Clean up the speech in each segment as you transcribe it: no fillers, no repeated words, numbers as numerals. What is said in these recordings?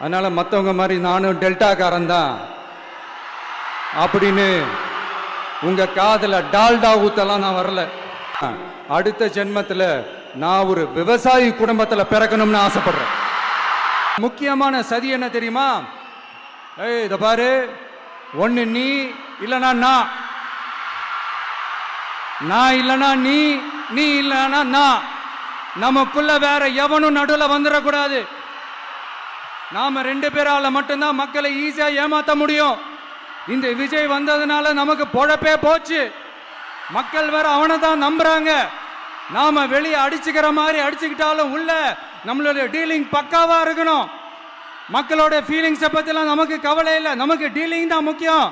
அதனால மற்றவங்க மாதிரி நானும் டெல்டாக்காரன் தான் அப்படின்னு உங்க காதல டால்டா ஊத்தலாம் நான் வரல. அடுத்த ஜென்மத்துல நான் ஒரு விவசாயி குடும்பத்துல பிறக்கணும்னு ஆசைப்படுறேன். முக்கியமான சதி என்ன தெரியுமா? இத பாரு, ஒண்ணு நீ இல்லனா நான் இல்லனா நீ இல்லனா நான். நமக்குள்ள வேற எவனும் நடுவில் வந்துடக்கூடாது. நாம 2 பேரால மட்டும்தான் மக்களை ஈஸியா ஏமாத்த முடியும். இந்த விஜய் வந்ததுனால நமக்கு பொழப்பே போச்சு. மக்கள் வேற அவனை தான் நம்புறாங்க. நாம வெளியே அடிச்சுக்கிற மாதிரி அடிச்சுக்கிட்டாலும் உள்ள நம்மளுடைய டீலிங் பக்காவா இருக்கணும். மக்களோட ஃபீலிங்ஸை பத்திலாம் நமக்கு கவலை இல்லை, நமக்கு டீலிங் தான் முக்கியம்.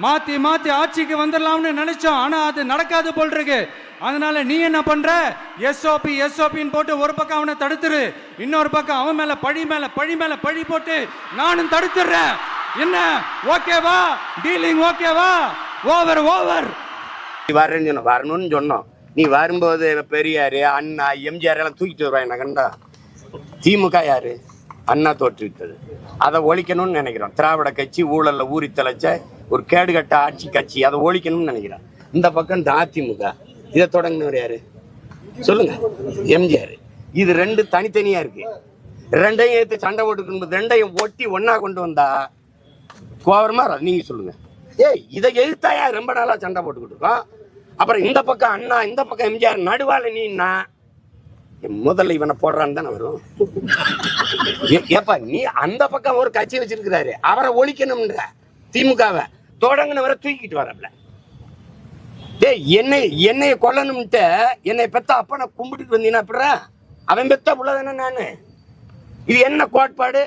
மாத்தி மாத்தி ஆட்சிக்கு வந்துடலாம்னு நினைச்சோம், ஆனா அது நடக்காது போல் இருக்கு. அதனால நீ என்ன பண்ற? எஸ்ஓபின்னு போட்டு ஒரு பக்கம் அவனை தடுத்துரு, இன்னொரு பக்கம் அவன் மேல பழி போட்டு நானும் தடுத்துறேன். என்ன ஓகேவா? டீலிங் ஓகேவா? ஓவர். வரணும்னு சொன்னோம். நீ வரும்போது பெரியாரு, அண்ணா, எம்ஜிஆர் எல்லாம் தூக்கிட்டு வருவாங்க. என்ன கண்டா? திமுக யாரு? அண்ணா தோற்றுவித்தது. அதை ஒழிக்கணும்னு நினைக்கிறோம். திராவிட கட்சி ஊழல்ல ஊறி தலைச்ச ஒரு கேடுகட்ட ஆட்சி கட்சி, அதை ஒழிக்கணும்னு நினைக்கிறோம். இந்த பக்கம் அதிமுக, இதை தொடங்கினவர் யாரு சொல்லுங்க? எம்ஜிஆர். இது 2 தனித்தனியா இருக்கு. 2ஐயும் ஏற்று சண்டை போட்டுக்கணும். 2ஐயும் ஒட்டி ஒன்னா கொண்டு வந்தா கோவரமா நீங்க சொல்லுங்க. இதை எதிர்த்தாயா ரொம்ப நாளா சண்டை போட்டுக்கிட்டு இருக்கோம். அப்புறம் இந்த பக்கம் அண்ணா, இந்த பக்கம் எம்ஜிஆர், நடுவால நீன்னா முதல்ல இவனை போடுறான்னு தானே வரும். ஏப்பா நீ அந்த பக்கம் ஒரு கட்சி வச்சிருக்கிறாரு, அவரை ஒழிக்கணும்ன்ற திமுகவை தொடங்கினவரை தூக்கிட்டு வரல. என்னைய கொல்லணும்ட்டு என்னை பெத்த அப்ப நான் கும்பிட்டுட்டு வந்தீங்கன்னா அப்புறம் அவன் பெத்த புள்ளதானே நானு. இது என்ன கோட்பாடு?